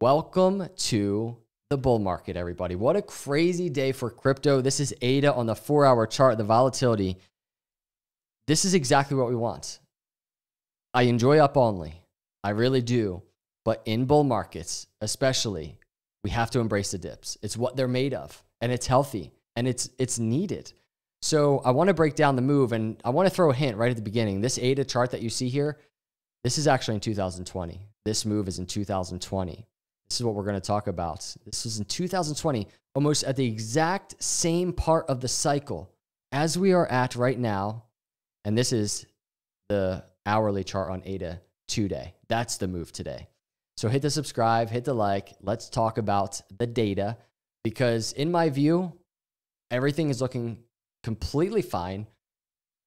Welcome to the bull market, everybody. What a crazy day for crypto. This is ADA on the 4-hour chart, the volatility. This is exactly what we want. I enjoy up only. I really do. But in bull markets, especially, we have to embrace the dips. It's what they're made of, and it's healthy, and it's needed. So I want to break down the move, and I want to throw a hint right at the beginning. This ADA chart that you see here, this is actually in 2020. This move is in 2020. This is what we're going to talk about. This was in 2020, almost at the exact same part of the cycle as we are at right now. And this is the hourly chart on ADA today. That's the move today. So hit the subscribe, hit the like. Let's talk about the data because in my view, everything is looking completely fine.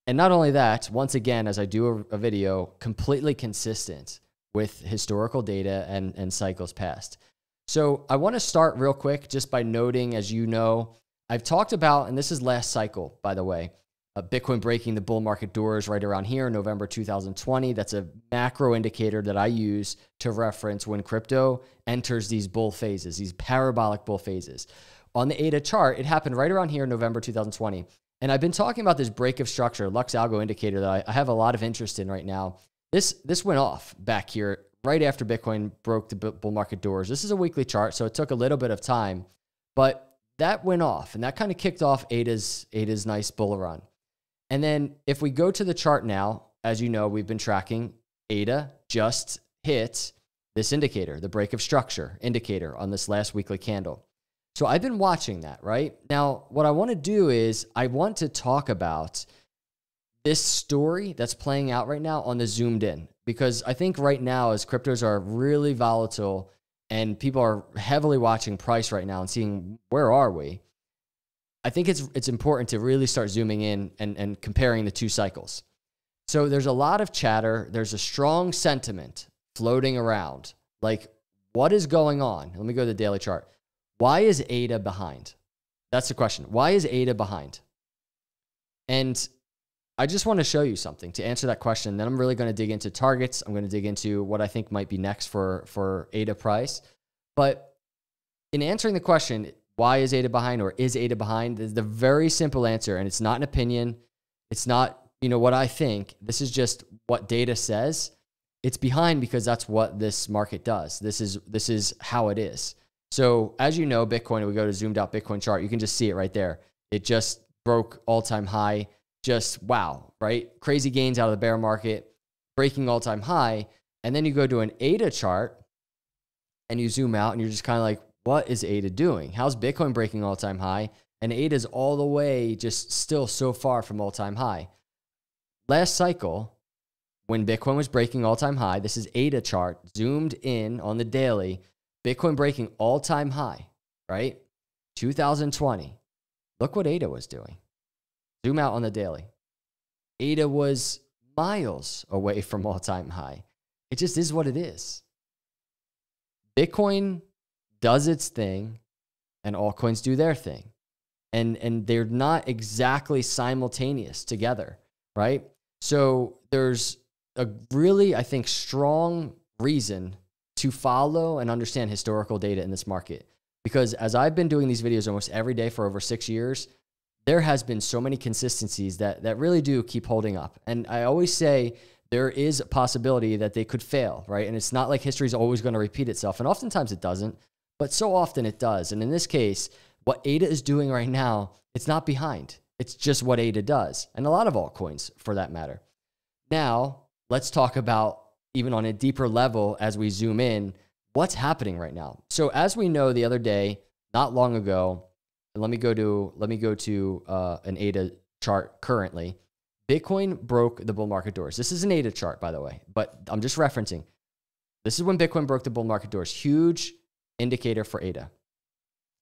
And not only that, once again, as I do a video, completely consistent with historical data and cycles past. So I want to start real quick just by noting, as you know, I've talked about, and this is last cycle, by the way, Bitcoin breaking the bull market doors right around here in November 2020. That's a macro indicator that I use to reference when crypto enters these bull phases, these parabolic bull phases. On the ADA chart, it happened right around here in November 2020. And I've been talking about this break of structure, Lux Algo indicator that I have a lot of interest in right now. This went off back here right after Bitcoin broke the bull market doors. This is a weekly chart, so it took a little bit of time, but that went off, and that kind of kicked off ADA's nice bull run. And then if we go to the chart now, as you know, we've been tracking ADA just hit this indicator, the break of structure indicator on this last weekly candle. So I've been watching that, right? Now, what I want to do is I want to talk about this story that's playing out right now on the zoomed in, because I think right now as cryptos are really volatile and people are heavily watching price right now and seeing where are we, I think it's important to really start zooming in and comparing the two cycles. So there's a lot of chatter. There's a strong sentiment floating around. Like, what is going on? Let me go to the daily chart. Why is ADA behind? That's the question. Why is ADA behind? And I just want to show you something to answer that question. Then I'm really going to dig into targets. I'm going to dig into what I think might be next for ADA price. But in answering the question, why is ADA behind or is ADA behind? There's the very simple answer, and it's not an opinion. It's not, what I think. This is just what data says. It's behind because that's what this market does. This is how it is. So as you know, Bitcoin, we go to zoomed out Bitcoin chart, you can just see it right there. It just broke all-time high. Just wow, right? Crazy gains out of the bear market, breaking all-time high. And then you go to an ADA chart and you zoom out and you're just kind of like, what is ADA doing? How's Bitcoin breaking all-time high? And ADA is all the way just still so far from all-time high. Last cycle, when Bitcoin was breaking all-time high, this is ADA chart, zoomed in on the daily, Bitcoin breaking all-time high, right? 2020. Look what ADA was doing. Zoom out on the daily. ADA was miles away from all-time high. It just is what it is. Bitcoin does its thing, and altcoins do their thing. And they're not exactly simultaneous together, right? So there's a really, I think, strong reason to follow and understand historical data in this market. Because as I've been doing these videos almost every day for over 6 years, there has been so many consistencies that really do keep holding up. And I always say there is a possibility that they could fail, right? And it's not like history is always going to repeat itself. And oftentimes it doesn't, but so often it does. And in this case, what ADA is doing right now, it's not behind. It's just what ADA does. And a lot of altcoins for that matter. Now, let's talk about even on a deeper level as we zoom in, what's happening right now. So as we know the other day, not long ago, let me go to an ADA chart currently. Bitcoin broke the bull market doors. This is an ADA chart, by the way, but I'm just referencing. This is when Bitcoin broke the bull market doors. Huge indicator for ADA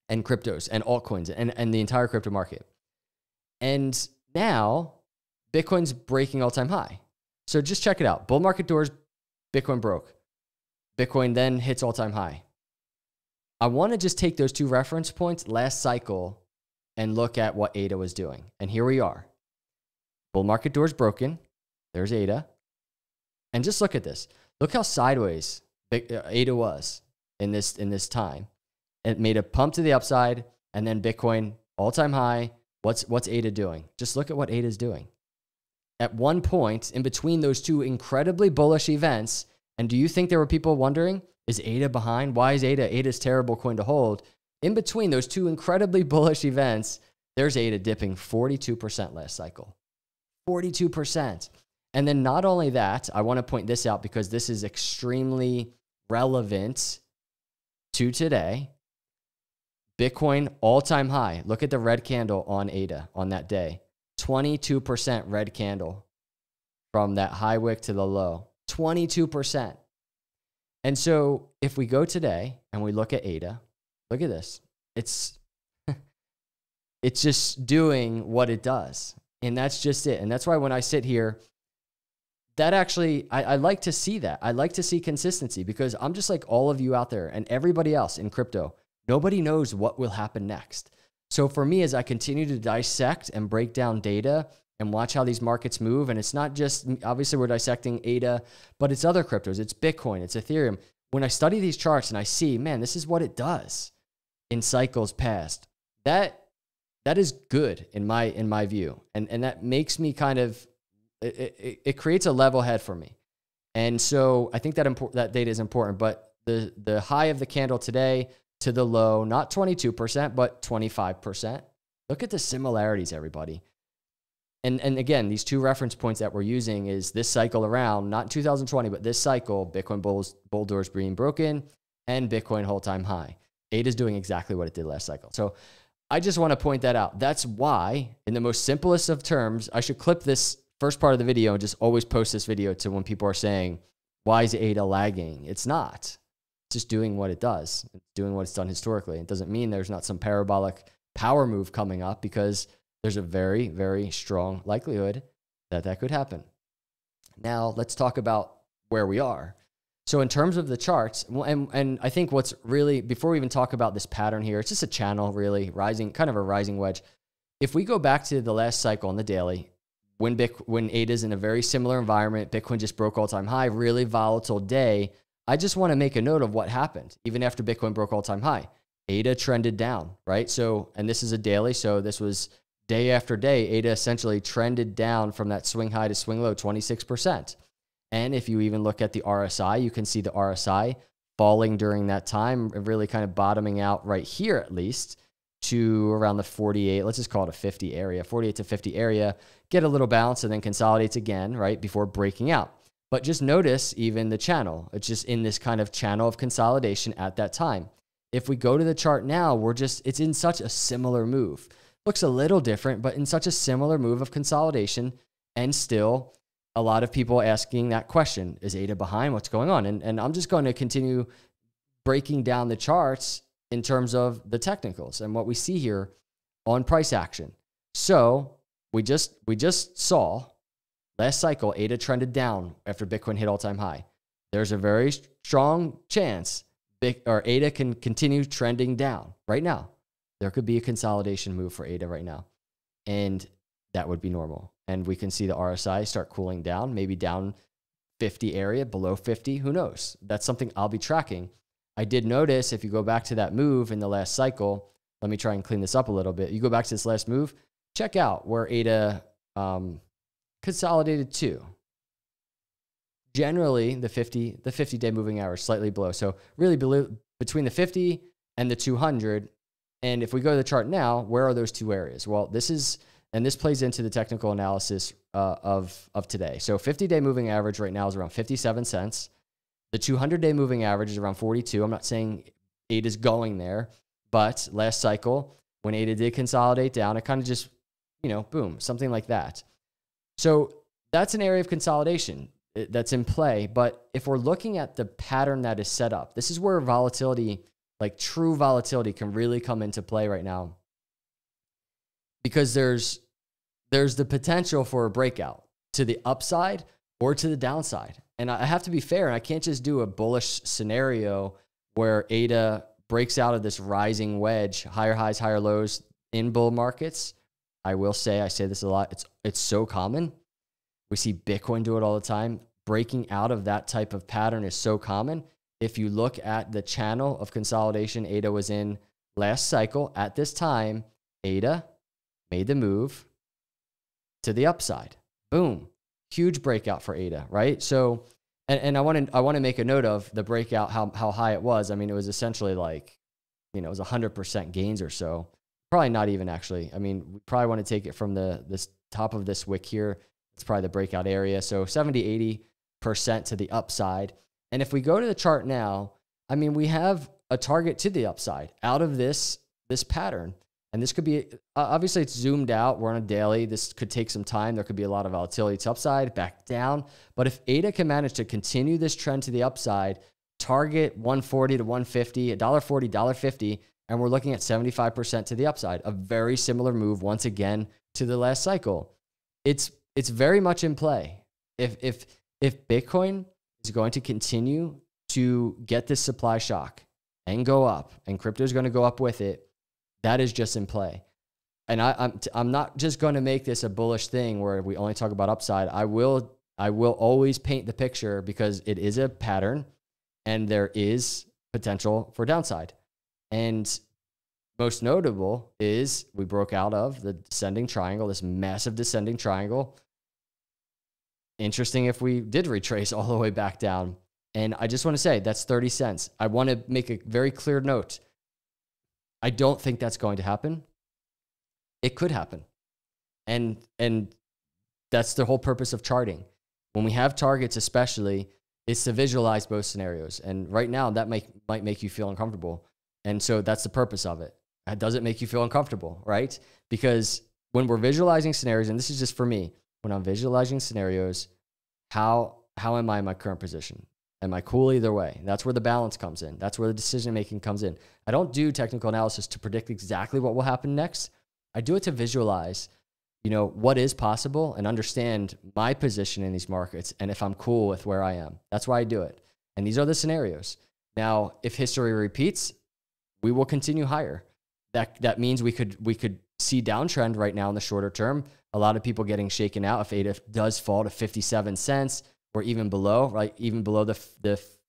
and cryptos and altcoins and the entire crypto market. And now Bitcoin's breaking all-time high. So just check it out. Bull market doors, Bitcoin broke. Bitcoin then hits all-time high. I want to just take those two reference points last cycle and look at what ADA was doing. And here we are. Bull market doors broken. There's ADA. And just look at this. Look how sideways ADA was. in this time. It made a pump to the upside, and then Bitcoin all-time high. What's ADA doing? Just look at what ADA is doing. At one point in between those two incredibly bullish events, and do you think there were people wondering, is ADA behind? Why is ADA? ADA's terrible coin to hold. In between those two incredibly bullish events, there's ADA dipping 42% last cycle. 42%. And then not only that, I want to point this out because this is extremely relevant to today. Bitcoin all-time high. Look at the red candle on ADA on that day. 22% red candle from that high wick to the low. 22%. And so if we go today and we look at ADA, look at this. It's just doing what it does. And that's just it. And that's why when I sit here, that actually, I like to see that. I like to see consistency because I'm just like all of you out there and everybody else in crypto. Nobody knows what will happen next. So for me, as I continue to dissect and break down data and watch how these markets move, and it's not just, obviously we're dissecting ADA, but it's other cryptos, it's Bitcoin, it's Ethereum. When I study these charts and I see, man, this is what it does in cycles past, that is good in my view. And that makes me kind of, it creates a level head for me. And so I think that data is important, but the high of the candle today to the low, not 22%, but 25%. Look at the similarities, everybody. And again, these two reference points that we're using is this cycle around, not 2020, but this cycle, Bitcoin bull doors being broken and Bitcoin all-time high. ADA is doing exactly what it did last cycle. So I just want to point that out. That's why, in the most simplest of terms, I should clip this first part of the video and just always post this video to when people are saying, why is ADA lagging? It's not. It's just doing what it does. It's doing what it's done historically. It doesn't mean there's not some parabolic power move coming up because there's a very, very strong likelihood that that could happen. Now, let's talk about where we are. So in terms of the charts, and I think what's really, before we even talk about this pattern here, it's just a channel really, rising, kind of a rising wedge. If we go back to the last cycle on the daily, when ADA is in a very similar environment, Bitcoin just broke all-time high, really volatile day, I just want to make a note of what happened. Even after Bitcoin broke all-time high, ADA trended down, right? So, and this is a daily, so this was day after day, ADA essentially trended down from that swing high to swing low, 26%. And if you even look at the RSI, you can see the RSI falling during that time, really kind of bottoming out right here at least to around the 48, let's just call it a 50 area, 48 to 50 area, get a little bounce and then consolidates again, right, before breaking out. But just notice even the channel. It's just in this kind of channel of consolidation at that time. If we go to the chart now, it's in such a similar move. Looks a little different, but in such a similar move of consolidation, and still a lot of people asking that question, is ADA behind? What's going on? And I'm just going to continue breaking down the charts in terms of the technicals and what we see here on price action. So we just saw last cycle, ADA trended down after Bitcoin hit all-time high. There's a very strong chance ADA can continue trending down right now. There could be a consolidation move for ADA right now, and that would be normal. And we can see the RSI start cooling down, maybe down 50 area, below 50, who knows? That's something I'll be tracking. I did notice if you go back to that move in the last cycle, let me try and clean this up a little bit. You go back to this last move, check out where ADA consolidated to. Generally, the 50-day moving average slightly below. So really between the 50 and the 200. And if we go to the chart now, where are those two areas? Well, this plays into the technical analysis of today. So 50-day moving average right now is around 57 cents. The 200-day moving average is around 42. I'm not saying ADA is going there, but last cycle, when ADA did consolidate down, it kind of just, boom, something like that. So that's an area of consolidation that's in play. But if we're looking at the pattern that is set up, this is where volatility, like true volatility, can really come into play right now. Because there's the potential for a breakout to the upside or to the downside. And I have to be fair, and I can't just do a bullish scenario where ADA breaks out of this rising wedge, higher highs, higher lows in bull markets. I will say, I say this a lot, it's so common. We see Bitcoin do it all the time. Breaking out of that type of pattern is so common. if you look at the channel of consolidation ADA was in last cycle, at this time, ADA made the move to the upside. Boom. Huge breakout for ADA, right? So, and I want to make a note of the breakout, how high it was. I mean, it was essentially like, you know, it was 100% gains or so. Probably not even actually. I mean, we probably want to take it from this top of this wick here. It's probably the breakout area. So 70, 80% to the upside. And if we go to the chart now, I mean, we have a target to the upside out of this pattern. And this could be, obviously it's zoomed out. We're on a daily. This could take some time. There could be a lot of volatility to upside, back down. But if ADA can manage to continue this trend to the upside, target 140 to 150, $1.40, $1.50, and we're looking at 75% to the upside, a very similar move once again to the last cycle. It's very much in play. If Bitcoin is going to continue to get this supply shock and go up, and crypto is going to go up with it, that is just in play. And I'm not just going to make this a bullish thing where we only talk about upside. I will always paint the picture because it is a pattern and there is potential for downside. And most notable is we broke out of the descending triangle, this massive descending triangle. Interesting if we did retrace all the way back down. And I just want to say that's 30 cents. I want to make a very clear note. I don't think that's going to happen. It could happen. And that's the whole purpose of charting. When we have targets especially, it's to visualize both scenarios. And right now that might make you feel uncomfortable. And so that's the purpose of it. Does it make you feel uncomfortable, right? Because when we're visualizing scenarios, and this is just for me, when I'm visualizing scenarios, how am I in my current position? Am I cool either way? That's where the balance comes in. That's where the decision-making comes in. I don't do technical analysis to predict exactly what will happen next. I do it to visualize, you know, what is possible and understand my position in these markets and if I'm cool with where I am. That's why I do it. And these are the scenarios. Now, if history repeats, we will continue higher. That means we could see downtrend right now in the shorter term. A lot of people getting shaken out if ADA does fall to 57 cents or even below, right? Even below the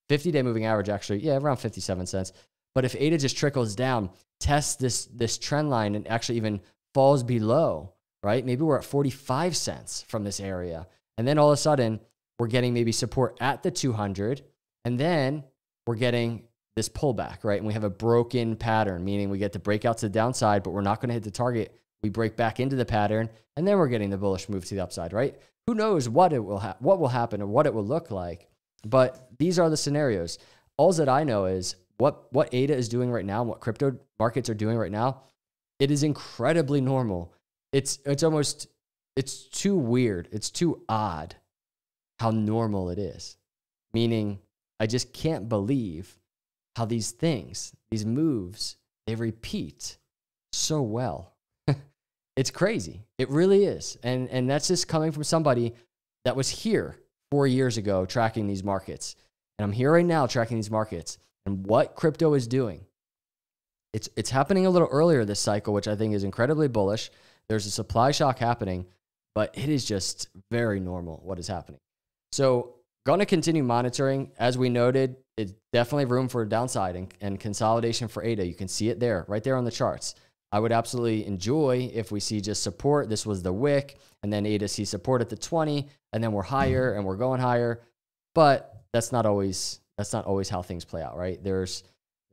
50-day moving average, actually, yeah, around 57 cents. But if ADA just trickles down, tests this trend line and actually even falls below, right? Maybe we're at 45 cents from this area. And then all of a sudden, we're getting maybe support at the 200. And then we're getting this pullback, right? And we have a broken pattern, meaning we get the breakout to the downside, but we're not going to hit the target. We break back into the pattern, and then we're getting the bullish move to the upside, right? Who knows what will happen or what it will look like? But these are the scenarios. All that I know is what ADA is doing right now, and what crypto markets are doing right now. It is incredibly normal. It's too weird. It's too odd how normal it is. Meaning, I just can't believe how these things, these moves, they repeat so well. It's crazy. It really is. And that's just coming from somebody that was here 4 years ago tracking these markets. And I'm here right now tracking these markets. And what crypto is doing, it's happening a little earlier this cycle, which I think is incredibly bullish. There's a supply shock happening, but it is just very normal what is happening. So going to continue monitoring. As we noted, it's definitely room for downside and consolidation for ADA. You can see it there, right there on the charts. I would absolutely enjoy if we see just support. This was the wick, and then ADA sees support at the 20, and then we're higher and we're going higher. But that's not always how things play out, right? There's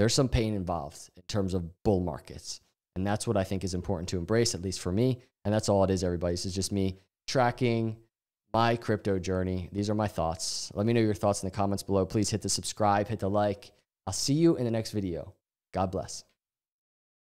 some pain involved in terms of bull markets. And that's what I think is important to embrace, at least for me. And that's all it is, everybody. This is just me tracking my crypto journey. These are my thoughts. Let me know your thoughts in the comments below. Please hit the subscribe, hit the like. I'll see you in the next video. God bless.